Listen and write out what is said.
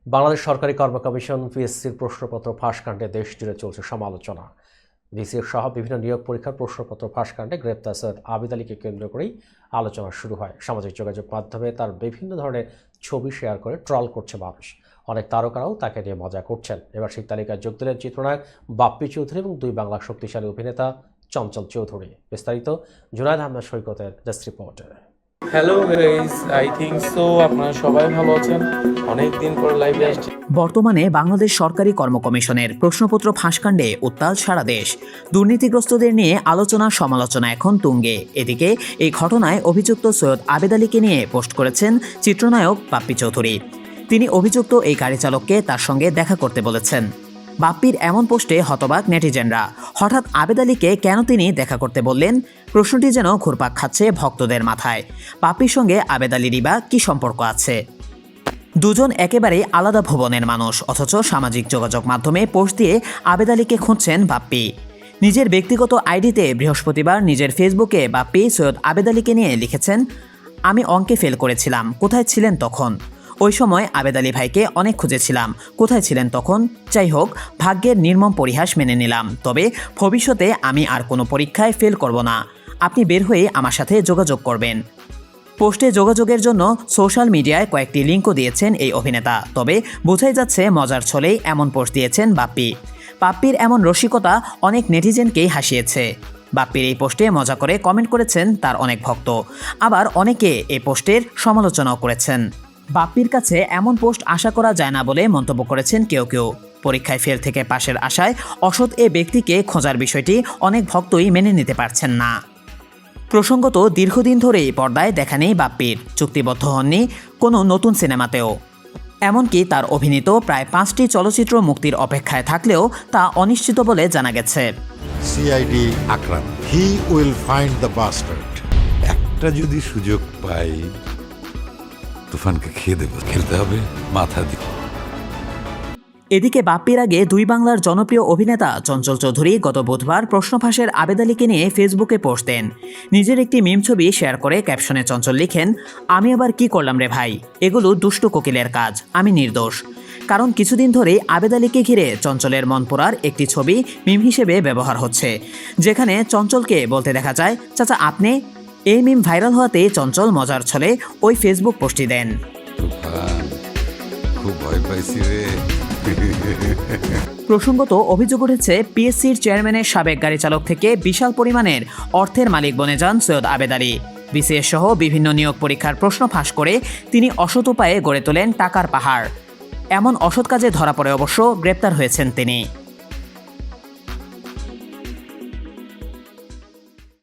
বাংলাদেশ সরকারি কর্ম কমিশন পিএসসির প্রশ্নপত্র ফাঁসকাণ্ডে দেশ জুড়ে চলছে সমালোচনা। ভিসিএস সহ বিভিন্ন নিয়োগ পরীক্ষার প্রশ্নপত্র ফাঁসকাণ্ডে গ্রেপ্তার সৈয়দ আবিদ আলীকে কেন্দ্র করেই আলোচনা শুরু হয়। সামাজিক যোগাযোগ মাধ্যমে তার বিভিন্ন ধরনের ছবি শেয়ার করে ট্রল করছে মানুষ। অনেক তারকারাও তাকে নিয়ে মজা করছেন। এবার সেই তালিকায় যোগ দিলেন চিত্রনায়ক বাপ্পি চৌধুরী এবং দুই বাংলার শক্তিশালী অভিনেতা চঞ্চল চৌধুরী। বিস্তারিত জুনায়েদ আহমেদ সৈকতের ডেস্ক রিপোর্টে। Hello guys, I think so আপনারা সবাই ভালো আছেন। অনেক দিন পর লাইভে আসছি। বর্তমানে বাংলাদেশ সরকারি কর্ম কমিশনের প্রশ্নপত্র ফাঁসকাণ্ডে উত্তাল সারা দেশ। দুর্নীতিগ্রস্তদের নিয়ে আলোচনা সমালোচনা এখন তুঙ্গে। এদিকে এই ঘটনায় অভিযুক্ত সৈয়দ আবিদ আলীকে নিয়ে পোস্ট করেছেন চিত্রনায়ক বাপ্পি চৌধুরী। তিনি অভিযুক্ত এই গাড়ি চালককে তার সঙ্গে দেখা করতে বলেছেন। বাপ্পির এমন পোস্টে হতবাক নেটিজেনরা। হঠাৎ আবিদ আলীকে কেন তিনি দেখা করতে বললেন? প্রশ্নটি যেন ঘুরপাক খাচ্ছে ভক্তদের মাথায়। বাপ্পির সঙ্গে আবিদ আলীরই বা কী সম্পর্ক আছে? দুজন একেবারে আলাদা ভুবনের মানুষ, অথচ সামাজিক যোগাযোগ মাধ্যমে পোস্ট দিয়ে আবিদ আলীকে খুঁজছেন বাপ্পি। নিজের ব্যক্তিগত আইডিতে বৃহস্পতিবার নিজের ফেসবুকে বাপ্পি সৈয়দ আবিদ আলীকে নিয়ে লিখেছেন, আমি অঙ্কে ফেল করেছিলাম, কোথায় ছিলেন তখন? ওই সময় আবিদ আলী ভাইকে অনেক খুঁজেছিলাম, কোথায় ছিলেন তখন? যাই হোক, ভাগ্যের নির্মম পরিহাস মেনে নিলাম, তবে ভবিষ্যতে আমি আর কোনো পরীক্ষায় ফেল করব না। আপনি বের হয়ে আমার সাথে যোগাযোগ করবেন। পোস্টে যোগাযোগের জন্য সোশ্যাল মিডিয়ায় কয়েকটি লিঙ্কও দিয়েছেন এই অভিনেতা। তবে বোঝাই যাচ্ছে মজার ছলেই এমন পোস্ট দিয়েছেন বাপ্পি। বাপ্পির এমন রসিকতা অনেক নেটিজেনকেই হাসিয়েছে। বাপ্পির এই পোস্টে মজা করে কমেন্ট করেছেন তার অনেক ভক্ত। আবার অনেকে এই পোস্টের সমালোচনাও করেছেন। বাপ্পির কাছে এমন পোস্ট আশা করা যায় না বলে মন্তব্য করেছেন কেউ কেউ। পরীক্ষায় ফেল থেকে পাশের আশায় অসৎ এ ব্যক্তিকে খোঁজার বিষয়টি অনেক ভক্তই মেনে নিতে পারছেন না। প্রসঙ্গত, দীর্ঘদিন ধরেই পর্দায় দেখা নেই বাপ্পির। চুক্তিবদ্ধ হননি কোনো নতুন সিনেমাতেও। এমনকি তার অভিনীত প্রায় 5টি চলচ্চিত্র মুক্তির অপেক্ষায় থাকলেও তা অনিশ্চিত বলে জানা গেছে। CID Akram, he will find the bastard. একটা যদি সুযোগ পাই, তুফানকে খেয়ে দেব। খেলতে হবে মাথা দিয়ে। এদিকে বাপ্পির আগে দুই বাংলার জনপ্রিয় অভিনেতা চঞ্চল চৌধুরী গত বুধবার প্রশ্ন ফাঁসের আবিদ আলীকে নিয়ে ফেসবুকে পোস্ট দেন। নিজের একটি মিম ছবি শেয়ার করে ক্যাপশনে চঞ্চল লিখেন, আমি আবার কি করলাম রে ভাই, এগুলো দুষ্টু কোকিলের কাজ, আমি নির্দোষ। কারণ কিছুদিন ধরেই আবিদ আলীকে ঘিরে চঞ্চলের মন পোড়ার একটি ছবি মিম হিসেবে ব্যবহার হচ্ছে, যেখানে চঞ্চলকে বলতে দেখা যায়, চাচা আপনি। এই মিম ভাইরাল হওয়াতে চঞ্চল মজার ছলে ওই ফেসবুক পোস্টটি দেন। খুব ভয় পাইছি রে। প্রসঙ্গত, অভিযোগ উঠেছে পিএসসির চেয়ারম্যানের সাবেক গাড়ি চালক থেকে বিশাল পরিমাণের অর্থের মালিক বনে যান সৈয়দ আবিদ আলী। বিসিএস সহ বিভিন্ন নিয়োগ পরীক্ষার প্রশ্ন ফাঁস করে তিনি অসৎ উপায়ে গড়ে তোলেন টাকার পাহাড়। এমন অসৎ কাজে ধরা পড়ে অবশ্য গ্রেপ্তার হয়েছেন তিনি।